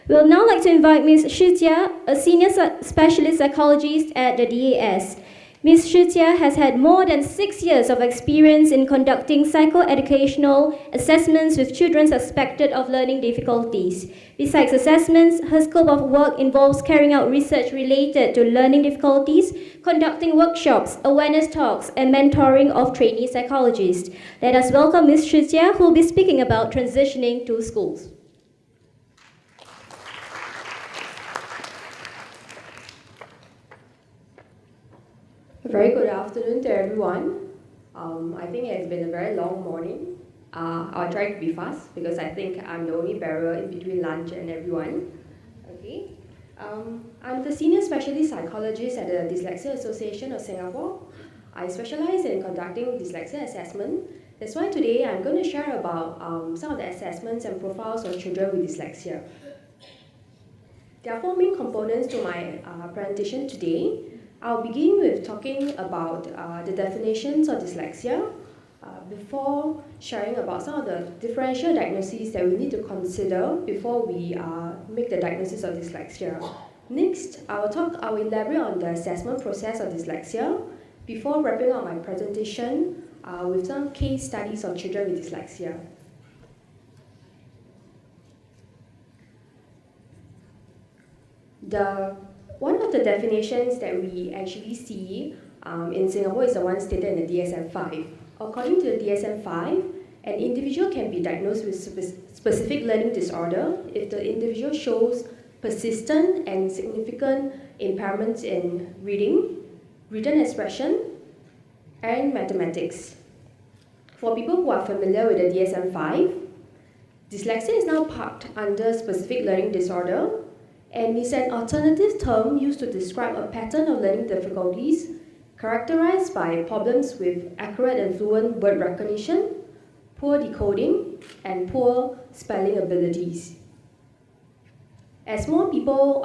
We'll now like to invite Ms. Shi Jia, a senior specialist psychologist at the DAS. Ms. Shi Jia has had more than 6 years of experience in conducting psychoeducational assessments with children suspected of learning difficulties. Besides assessments, her scope of work involves carrying out research related to learning difficulties, conducting workshops, awareness talks, and mentoring of trainee psychologists. Let us welcome Ms. Shi Jia, who will be speaking about transitioning to schools. Very good afternoon to everyone. I think it has been a very long morning. I'll try to be fast because I think I'm the only barrier in between lunch and everyone. Okay. I'm the senior specialist psychologist at the Dyslexia Association of Singapore. I specialize in conducting dyslexia assessment. That's why today I'm going to share about some of the assessments and profiles of children with dyslexia. There are 4 main components to my presentation today. I'll begin with talking about the definitions of dyslexia before sharing about some of the differential diagnoses that we need to consider before we make the diagnosis of dyslexia. Next, I will elaborate on the assessment process of dyslexia before wrapping up my presentation with some case studies of children with dyslexia. One of the definitions that we actually see in Singapore is the one stated in the DSM-V. According to the DSM-V, an individual can be diagnosed with specific learning disorder if the individual shows persistent and significant impairments in reading, written expression, and mathematics. For people who are familiar with the DSM-V, dyslexia is now parked under specific learning disorder and is an alternative term used to describe a pattern of learning difficulties characterized by problems with accurate and fluent word recognition, poor decoding, and poor spelling abilities. As more people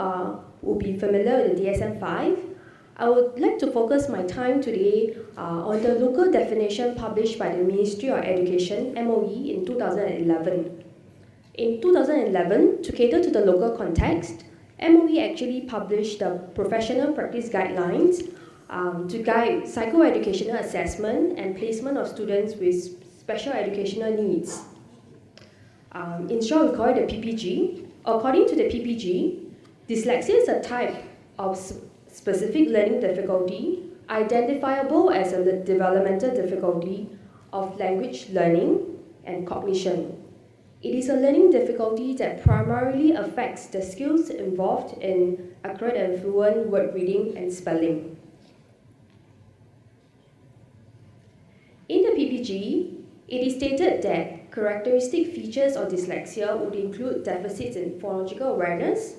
will be familiar with the DSM-V, I would like to focus my time today on the local definition published by the Ministry of Education, MOE, in 2011. In 2011, to cater to the local context, MOE actually published the professional practice guidelines to guide psychoeducational assessment and placement of students with special educational needs. In short, we call it the PPG. According to the PPG, dyslexia is a type of specific learning difficulty identifiable as a developmental difficulty of language learning and cognition. It is a learning difficulty that primarily affects the skills involved in accurate and fluent word reading and spelling. In the PPG, it is stated that characteristic features of dyslexia would include deficits in phonological awareness,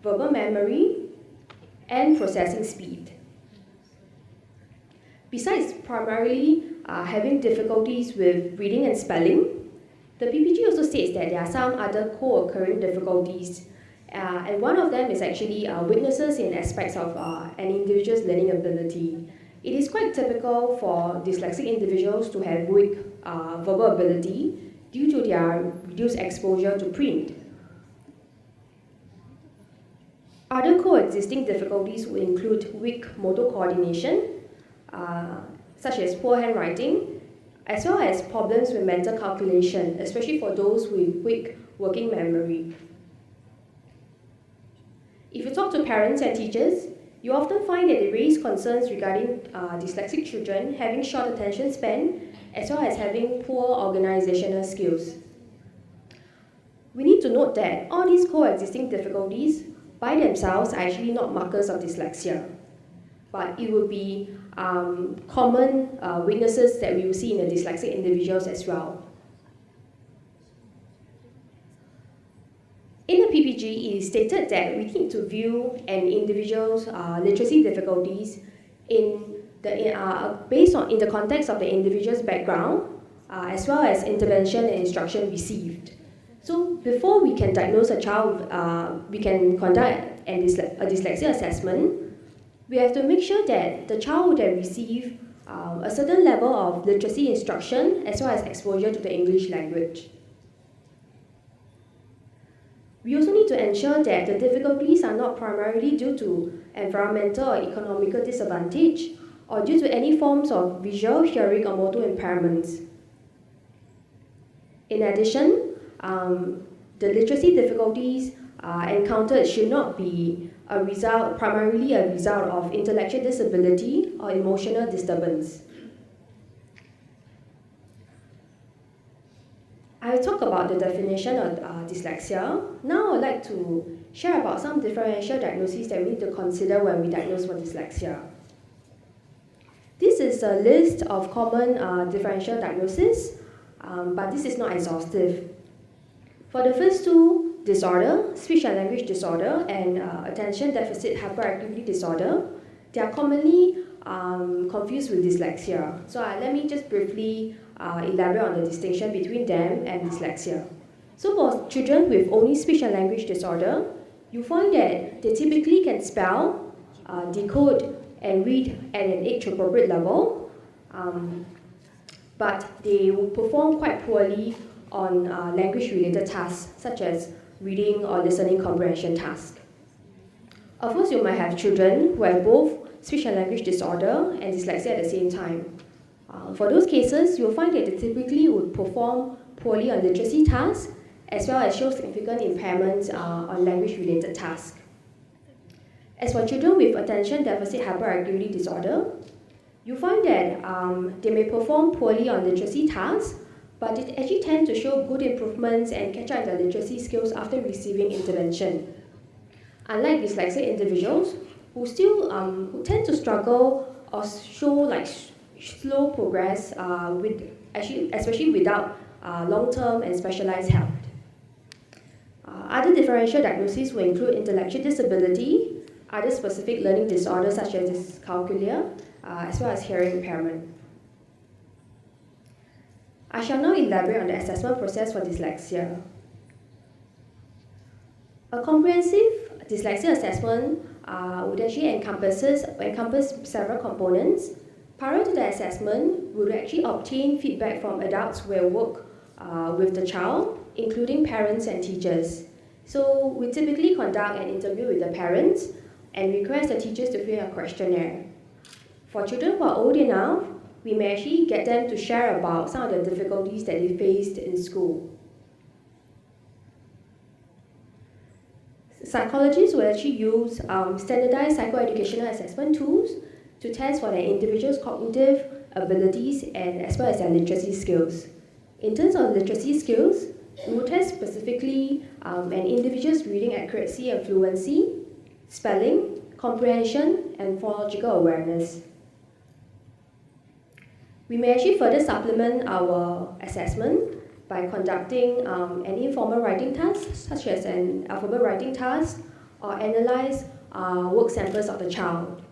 verbal memory, and processing speed. Besides primarily having difficulties with reading and spelling, the PPG also states that there are some other co-occurring difficulties, and one of them is actually weaknesses in aspects of an individual's learning ability. It is quite typical for dyslexic individuals to have weak verbal ability due to their reduced exposure to print. Other coexisting difficulties will include weak motor coordination, such as poor handwriting, as well as problems with mental calculation, especially for those with weak working memory. If you talk to parents and teachers, you often find that they raise concerns regarding dyslexic children having short attention span, as well as having poor organizational skills. We need to note that all these coexisting difficulties by themselves are actually not markers of dyslexia, but it will be common weaknesses that we will see in the dyslexic individuals as well. In the PPG, it is stated that we need to view an individual's literacy difficulties in the context of the individual's background, as well as intervention and instruction received. So before we can diagnose a child, we can conduct a dyslexia assessment. We have to make sure that the child would have received a certain level of literacy instruction as well as exposure to the English language. We also need to ensure that the difficulties are not primarily due to environmental or economical disadvantage or due to any forms of visual, hearing, or motor impairments. In addition, the literacy difficulties encountered should not be primarily a result of intellectual disability or emotional disturbance. I talked about the definition of dyslexia. Now I'd like to share about some differential diagnoses that we need to consider when we diagnose for dyslexia. This is a list of common differential diagnoses, but this is not exhaustive. For the first two, disorder, speech and language disorder, and attention deficit hyperactivity disorder, they are commonly confused with dyslexia. So let me just briefly elaborate on the distinction between them and dyslexia. So for children with only speech and language disorder, you find that they typically can spell, decode, and read at an age-appropriate level, but they will perform quite poorly on language-related tasks such as reading or listening comprehension tasks. Of course, you might have children who have both speech and language disorder and dyslexia at the same time. For those cases, you'll find that they typically would perform poorly on literacy tasks as well as show significant impairments on language-related tasks. As for children with attention deficit hyperactivity disorder, you find that they may perform poorly on literacy tasks, but they actually tend to show good improvements and catch up in their literacy skills after receiving intervention. Unlike dyslexic individuals who tend to struggle or show slow progress especially without long-term and specialized help. Other differential diagnoses will include intellectual disability, other specific learning disorders such as dyscalculia, as well as hearing impairment. I shall now elaborate on the assessment process for dyslexia. A comprehensive dyslexia assessment would actually encompass several components. Prior to the assessment, we would actually obtain feedback from adults who will work with the child, including parents and teachers. So we typically conduct an interview with the parents and request the teachers to fill a questionnaire. For children who are old enough, we may actually get them to share about some of the difficulties that they faced in school. Psychologists will actually use standardized psychoeducational assessment tools to test for their individual's cognitive abilities and as well as their literacy skills. In terms of literacy skills, we will test specifically an individual's reading accuracy and fluency, spelling, comprehension, and phonological awareness. We may actually further supplement our assessment by conducting an informal writing task, such as an alphabet writing task, or analyze work samples of the child.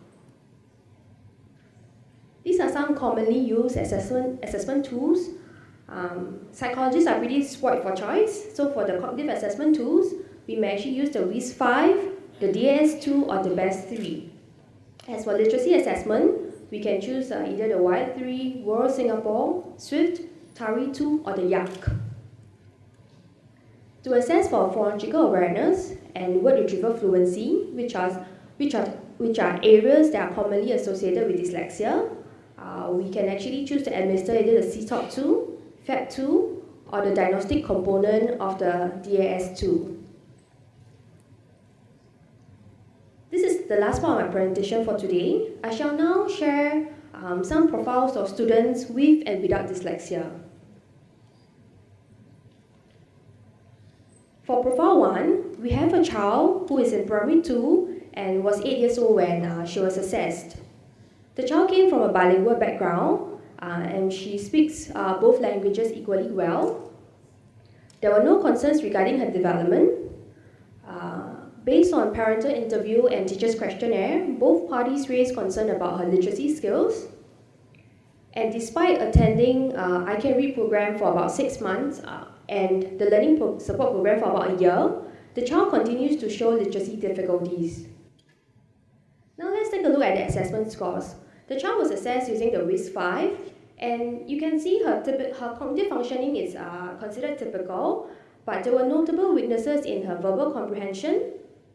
These are some commonly used assessment tools. Psychologists are pretty spoiled for choice, so for the cognitive assessment tools, we may actually use the WIS-5, the DAS-2, or the BEST-3. As for literacy assessment, we can choose either the WILE-3, World Singapore, SWIFT, TARI-2, or the YAC. To assess for phonological awareness and word retrieval fluency, which are areas that are commonly associated with dyslexia, we can actually choose to administer either the CTOP-2, FAB-2, or the diagnostic component of the DAS-2. This is the last part of my presentation for today. I shall now share some profiles of students with and without dyslexia. For profile 1, we have a child who is in primary 2 and was 8 years old when she was assessed. The child came from a bilingual background and she speaks both languages equally well. There were no concerns regarding her development. Based on parental interview and teacher's questionnaire, both parties raised concern about her literacy skills. And despite attending I Can Read program for about 6 months and the learning support program for about a year, the child continues to show literacy difficulties. Now let's take a look at the assessment scores. The child was assessed using the WIS-5, and you can see her cognitive functioning is considered typical. but there were notable weaknesses in her verbal comprehension,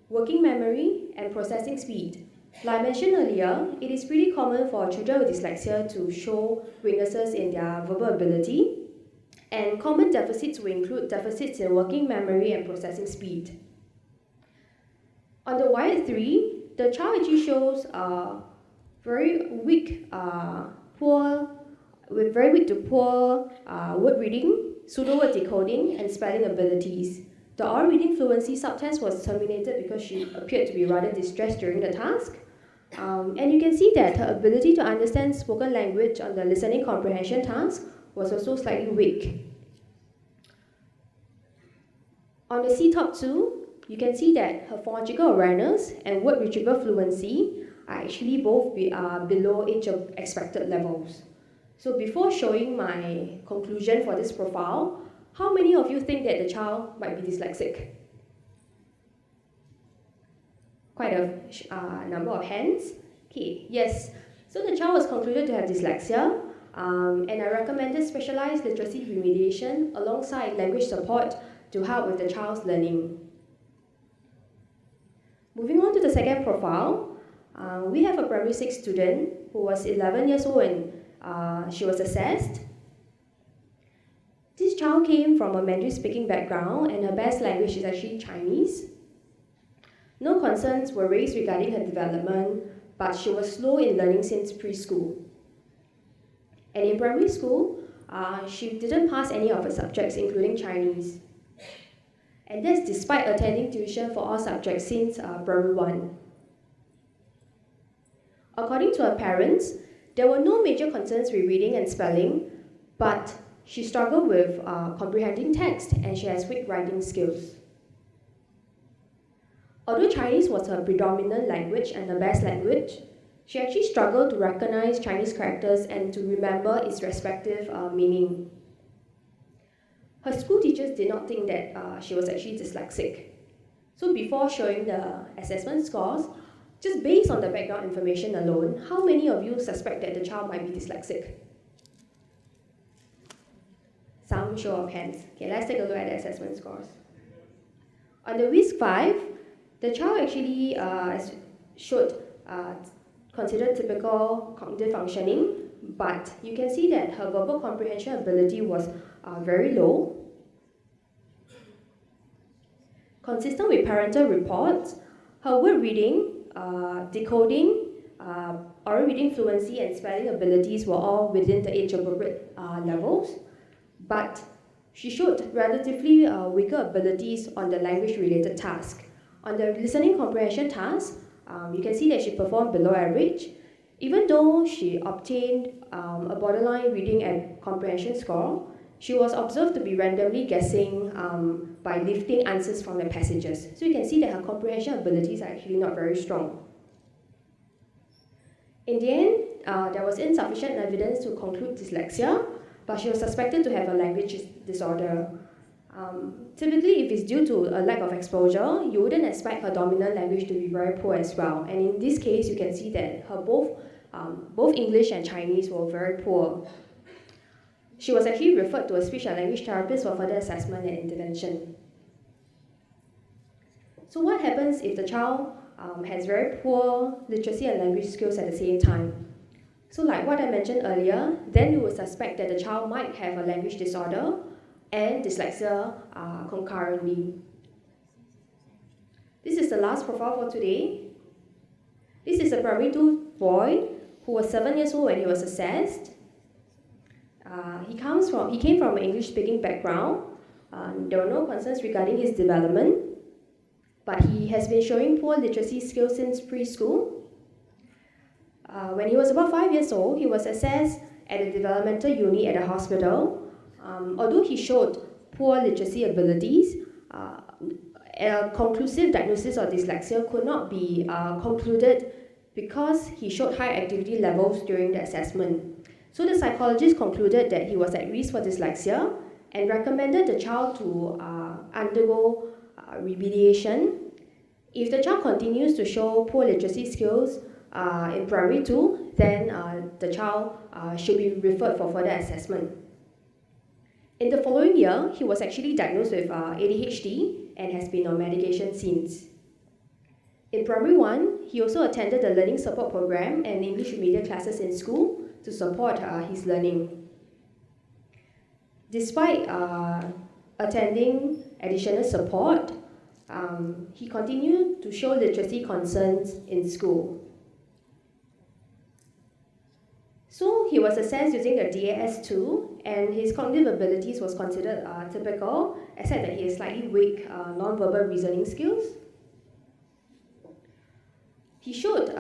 working memory, and processing speed. Like I mentioned earlier, it is pretty common for children with dyslexia to show weaknesses in their verbal ability, and common deficits will include deficits in working memory and processing speed. On the Y3, the child actually shows very weak to poor word reading, pseudo-word decoding, and spelling abilities. The oral reading fluency subtest was terminated because she appeared to be rather distressed during the task. And you can see that her ability to understand spoken language on the listening comprehension task was also slightly weak. On the CTOP 2, you can see that her phonological awareness and word retrieval fluency are actually both below age of expected levels. So before showing my conclusion for this profile, how many of you think that the child might be dyslexic? Quite a number of hands. Okay, yes. So the child was concluded to have dyslexia, and I recommended specialized literacy remediation alongside language support to help with the child's learning. Moving on to the second profile, we have a primary 6 student who was 11 years old when she was assessed. This child came from a Mandarin-speaking background, and her best language is actually Chinese. No concerns were raised regarding her development, but she was slow in learning since preschool. And in primary school, she didn't pass any of her subjects, including Chinese. And that's despite attending tuition for all subjects since primary 1. According to her parents, there were no major concerns with reading and spelling, but she struggled with comprehending text, and she has weak writing skills. Although Chinese was her predominant language and her best language, she actually struggled to recognize Chinese characters and to remember its respective meaning. Her school teachers did not think that she was actually dyslexic. So before showing the assessment scores, just based on the background information alone, how many of you suspect that the child might be dyslexic? Some show of hands. Okay, let's take a look at the assessment scores. On the WISC-5, the child actually showed considered typical cognitive functioning, but you can see that her verbal comprehension ability was very low. Consistent with parental reports, her word reading, decoding, oral reading fluency, and spelling abilities were all within the age-appropriate levels, but she showed relatively weaker abilities on the language-related task. On the listening comprehension task, you can see that she performed below average, even though she obtained a borderline reading and comprehension score. She was observed to be randomly guessing by lifting answers from the passages. So you can see that her comprehension abilities are actually not very strong. In the end, there was insufficient evidence to conclude dyslexia, but she was suspected to have a language disorder. Typically, if it's due to a lack of exposure, you wouldn't expect her dominant language to be very poor as well. And in this case, you can see that her both English and Chinese were very poor. She was actually referred to a speech and language therapist for further assessment and intervention. So what happens if the child has very poor literacy and language skills at the same time? So like what I mentioned earlier, then you would suspect that the child might have a language disorder and dyslexia concurrently. This is the last profile for today. This is a primary 2 boy who was 7 years old when he was assessed. He came from an English-speaking background. There were no concerns regarding his development, but he has been showing poor literacy skills since preschool. When he was about 5 years old, he was assessed at a developmental unit at a hospital. Although he showed poor literacy abilities, a conclusive diagnosis of dyslexia could not be concluded because he showed high activity levels during the assessment. So the psychologist concluded that he was at risk for dyslexia and recommended the child to undergo remediation. If the child continues to show poor literacy skills in primary 2, then the child should be referred for further assessment. In the following year, he was actually diagnosed with ADHD and has been on medication since. In primary 1, he also attended the learning support program and English media classes in school to support his learning. Despite attending additional support, he continued to show literacy concerns in school. So he was assessed using the DAS-2, and his cognitive abilities was considered typical, except that he has slightly weak non-verbal reasoning skills. He showed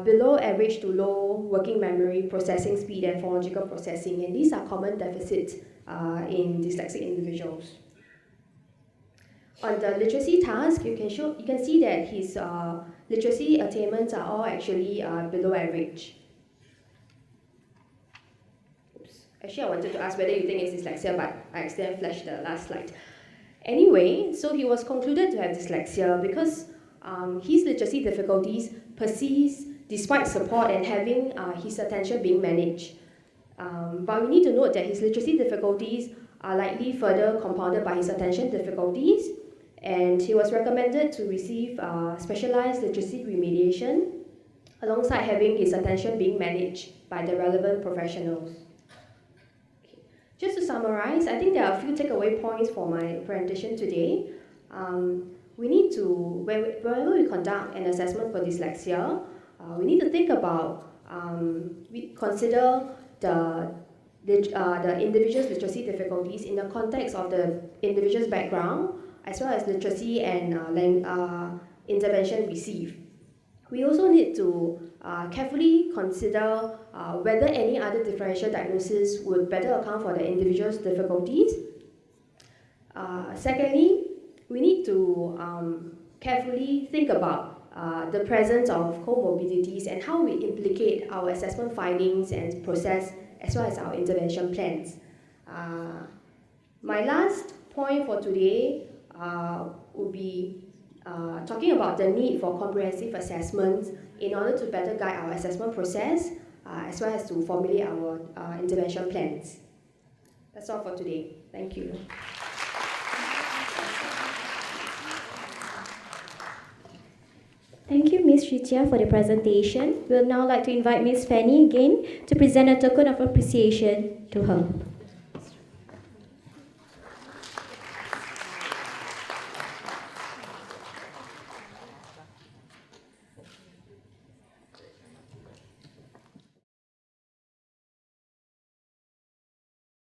below average to low working memory, processing speed, and phonological processing, and these are common deficits in dyslexic individuals. On the literacy task, you can see that his literacy attainments are all actually below average. Actually, I wanted to ask whether you think it's dyslexia, but I accidentally flashed the last slide. Anyway, so he was concluded to have dyslexia because his literacy difficulties persist despite support and having his attention being managed. But we need to note that his literacy difficulties are likely further compounded by his attention difficulties, and he was recommended to receive specialized literacy remediation alongside having his attention being managed by the relevant professionals. Just to summarize, I think there are a few takeaway points for my presentation today. We need to, whenever we conduct an assessment for dyslexia, we need to think about, we consider the individual's literacy difficulties in the context of the individual's background, as well as literacy and intervention received. We also need to carefully consider whether any other differential diagnosis would better account for the individual's difficulties. Secondly, we need to carefully think about the presence of comorbidities and how we implicate our assessment findings and process as well as our intervention plans. My last point for today would be talking about the need for comprehensive assessments in order to better guide our assessment process as well as to formulate our intervention plans. That's all for today. Thank you. Thank you, Ms. Shijia, for the presentation. We'll now like to invite Ms. Fanny again to present a token of appreciation to her.